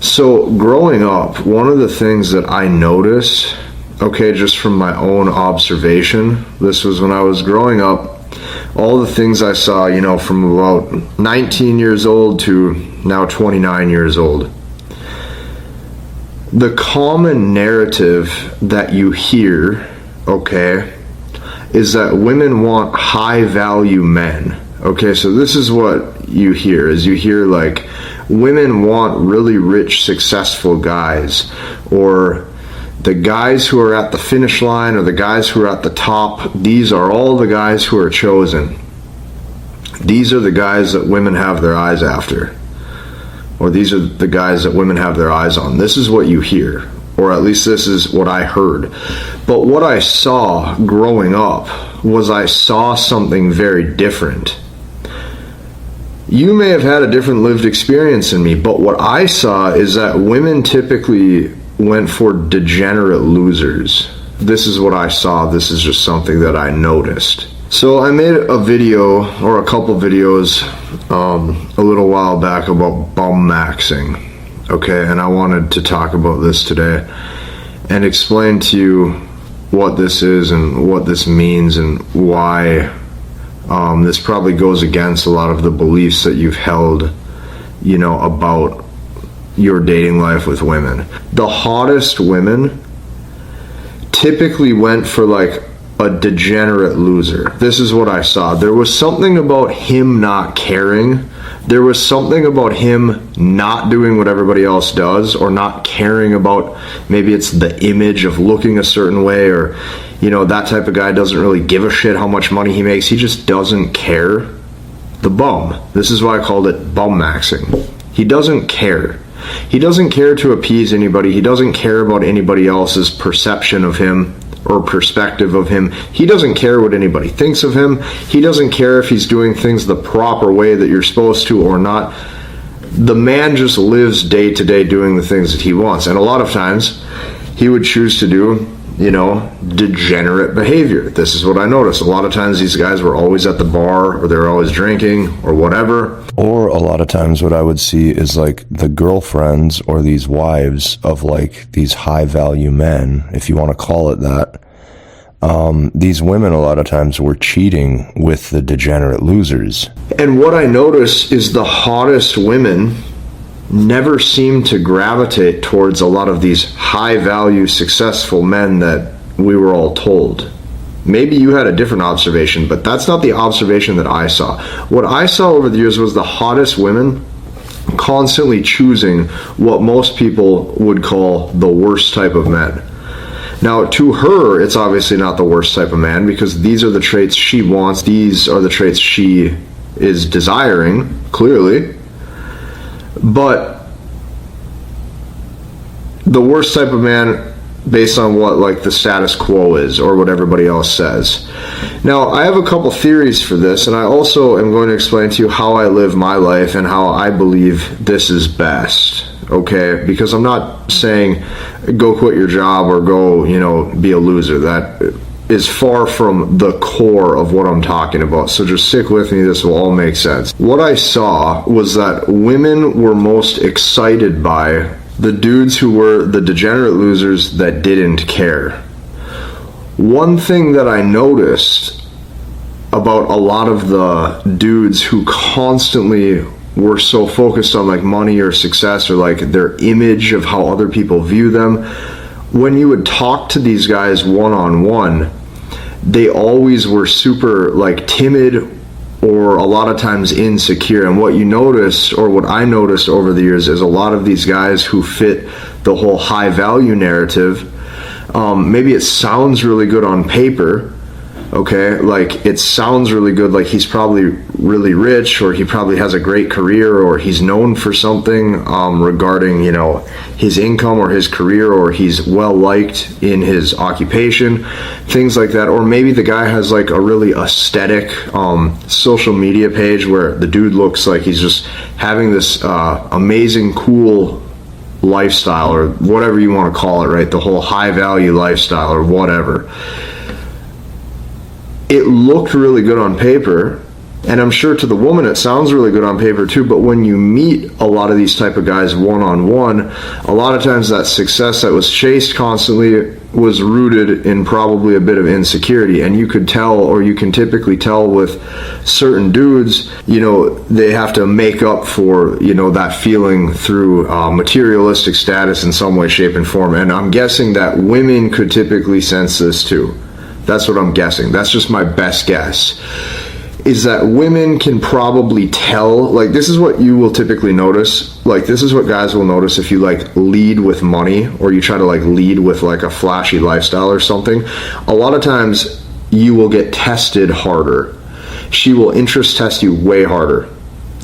So growing up, one of the things that I noticed, okay, just from my own observation, this was when I was growing up, all the things I saw, you know, from about 19 years old to now 29 years old. The common narrative that you hear, okay, is that women want high value men. Okay, so this is what you hear, is you hear like, women want really rich, successful guys, or the guys who are at the finish line, or the guys who are at the top. These are all the guys who are chosen. These are the guys that women have their eyes after, or these are the guys that women have their eyes on. This is what you hear, or at least this is what I heard. But what I saw growing up was I saw something very different. You may have had a different lived experience than me, but what I saw is that women typically went for degenerate losers. This is what I saw. This is just something that I noticed. So I made a video, or a couple videos, a little while back about bummaxxing. Okay, and I wanted to talk about this today and explain to you what this is and what this means and why this probably goes against a lot of the beliefs that you've held, you know, about your dating life with women. The hottest women typically went for like a degenerate loser. This is what I saw. There was something about him not caring. There was something about him not doing what everybody else does, or not caring about, maybe it's the image of looking a certain way, or, you know, that type of guy doesn't really give a shit how much money he makes. He just doesn't care. The bum. This is why I called it bummaxxing. He doesn't care. He doesn't care to appease anybody. He doesn't care about anybody else's perception of him or perspective of him. He doesn't care what anybody thinks of him. He doesn't care if he's doing things the proper way that you're supposed to or not. The man just lives day to day doing the things that he wants. And a lot of times he would choose to do, you know, degenerate behavior. This is what I noticed. A lot of times these guys were always at the bar, or they're always drinking, or whatever. Or a lot of times what I would see is like the girlfriends or these wives of like these high value men, if you want to call it that. These women a lot of times were cheating with the degenerate losers. And what I noticed is the hottest women never seem to gravitate towards a lot of these high value successful men that we were all told. Maybe you had a different observation, but that's not the observation that I saw. What I saw over the years was the hottest women constantly choosing what most people would call the worst type of men. Now, to her, it's obviously not the worst type of man, because these are the traits she wants. These are the traits she is desiring, clearly. But the worst type of man based on what like the status quo is, or what everybody else says. Now, I have a couple theories for this, and I also am going to explain to you how I live my life and how I believe this is best. Okay, because I'm not saying go quit your job or go, you know, be a loser. That is far from the core of what I'm talking about. So just stick with me, this will all make sense. What I saw was that women were most excited by the dudes who were the degenerate losers that didn't care. One thing that I noticed about a lot of the dudes who constantly were so focused on like money or success, or like their image of how other people view them, when you would talk to these guys one-on-one, they always were super like timid, or a lot of times insecure. And what you notice, or what I noticed over the years, is a lot of these guys who fit the whole high value narrative, maybe it sounds really good on paper, okay, like it sounds really good, like he's probably really rich, or he probably has a great career, or he's known for something regarding, you know, his income or his career, or he's well liked in his occupation, things like that. Or maybe the guy has like a really aesthetic social media page where the dude looks like he's just having this amazing, cool lifestyle, or whatever you want to call it, right? The whole high value lifestyle, or whatever. It looked really good on paper, And I'm sure to the woman it sounds really good on paper too, but when you meet a lot of these type of guys one-on-one, a lot of times that success that was chased constantly was rooted in probably a bit of insecurity. And you could tell, or you can typically tell with certain dudes, you know, they have to make up for, you know, that feeling through materialistic status in some way, shape, and form. And I'm guessing that women could typically sense this too. That's what I'm guessing. That's just my best guess. Is that women can probably tell, like, this is what you will typically notice, like, this is what guys will notice if you, like, lead with money, or you try to, like, lead with, like, a flashy lifestyle or something. A lot of times, you will get tested harder. She will interest test you way harder.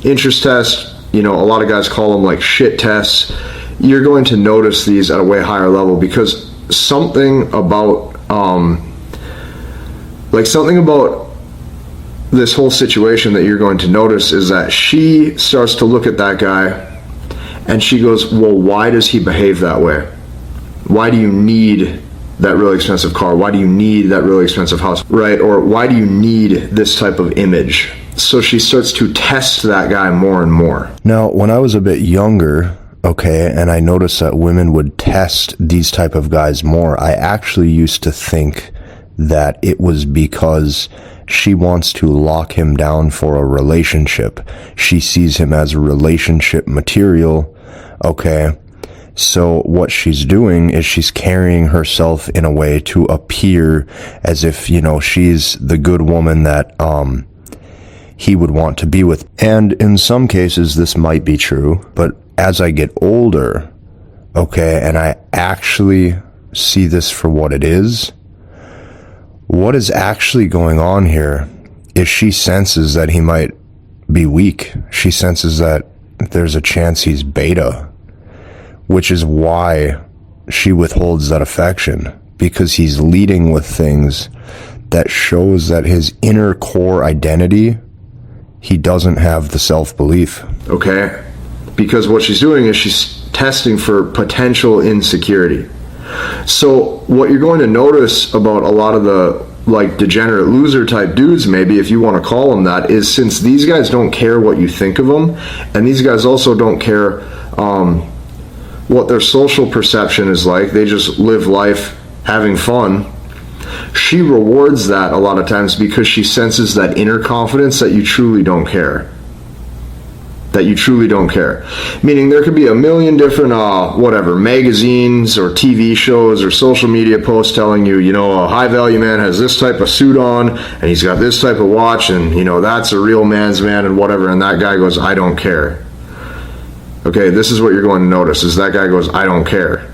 Interest test, you know, a lot of guys call them, like, shit tests. You're going to notice these at a way higher level, because something about, this whole situation that you're going to notice is that she starts to look at that guy and she goes, well, why does he behave that way? Why do you need that really expensive car? Why do you need that really expensive house, right? Or why do you need this type of image? So she starts to test that guy more and more. Now, when I was a bit younger, okay, and I noticed that women would test these type of guys more, I actually used to think that it was because she wants to lock him down for a relationship. She sees him as relationship material, okay? So what she's doing is she's carrying herself in a way to appear as if, you know, she's the good woman that he would want to be with. And in some cases, this might be true, but as I get older, okay, and I actually see this for what it is, what is actually going on here is she senses that he might be weak. She senses that there's a chance he's beta, which is why she withholds that affection, because he's leading with things that shows that his inner core identity, he doesn't have the self-belief. Okay? Because what she's doing is she's testing for potential insecurity. So what you're going to notice about a lot of the, like, degenerate loser type dudes, maybe, if you want to call them that, is since these guys don't care what you think of them, and these guys also don't care what their social perception is like, they just live life having fun, she rewards that a lot of times because she senses that inner confidence that you truly don't care. That you truly don't care. Meaning there could be a million different, magazines or TV shows or social media posts telling you, you know, a high value man has this type of suit on and he's got this type of watch and, you know, that's a real man's man and whatever. And that guy goes, I don't care. Okay, this is what you're going to notice is that guy goes, I don't care.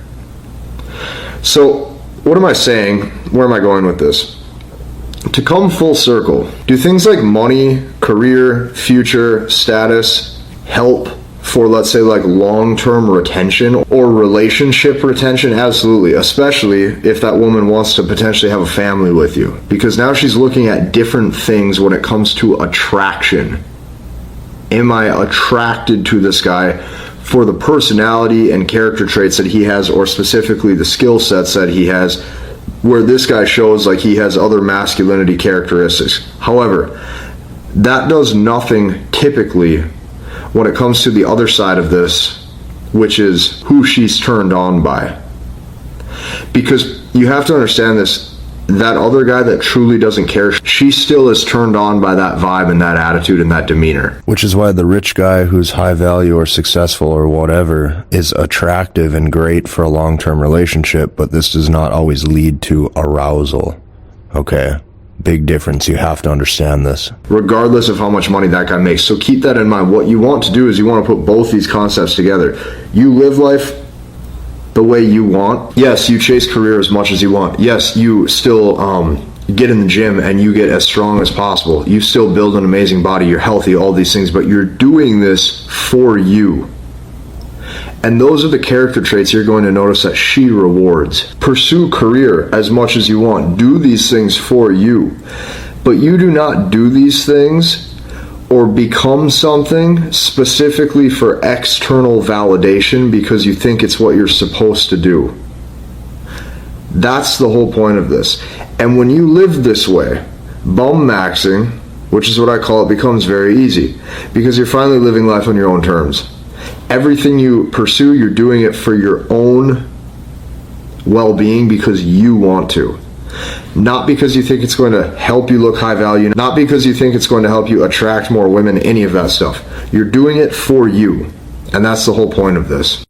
So what am I saying? Where am I going with this? To come full circle, do things like money, career, future, status, help for, let's say, like long-term retention or relationship retention? Absolutely, especially if that woman wants to potentially have a family with you, because now she's looking at different things when it comes to attraction. Am I attracted to this guy for the personality and character traits that he has, or specifically the skill sets that he has, where this guy shows like he has other masculinity characteristics? However, that does nothing typically when it comes to the other side of this, which is who she's turned on by. Because you have to understand this, that other guy that truly doesn't care, she still is turned on by that vibe and that attitude and that demeanor. Which is why the rich guy who's high value or successful or whatever is attractive and great for a long-term relationship, but this does not always lead to arousal. Okay? Big difference. You have to understand this. Regardless of how much money that guy makes. So keep that in mind. What you want to do is you want to put both these concepts together. You live life the way you want. Yes, you chase career as much as you want. Yes, you still get in the gym and you get as strong as possible. You still build an amazing body. You're healthy, all these things, but you're doing this for you. And those are the character traits you're going to notice that she rewards. Pursue career as much as you want. Do these things for you. But you do not do these things or become something specifically for external validation because you think it's what you're supposed to do. That's the whole point of this. And when you live this way, bummaxxing, which is what I call it, becomes very easy, because you're finally living life on your own terms. Everything you pursue, you're doing it for your own well-being, because you want to. Not because you think it's going to help you look high value, not because you think it's going to help you attract more women, any of that stuff. You're doing it for you. And that's the whole point of this.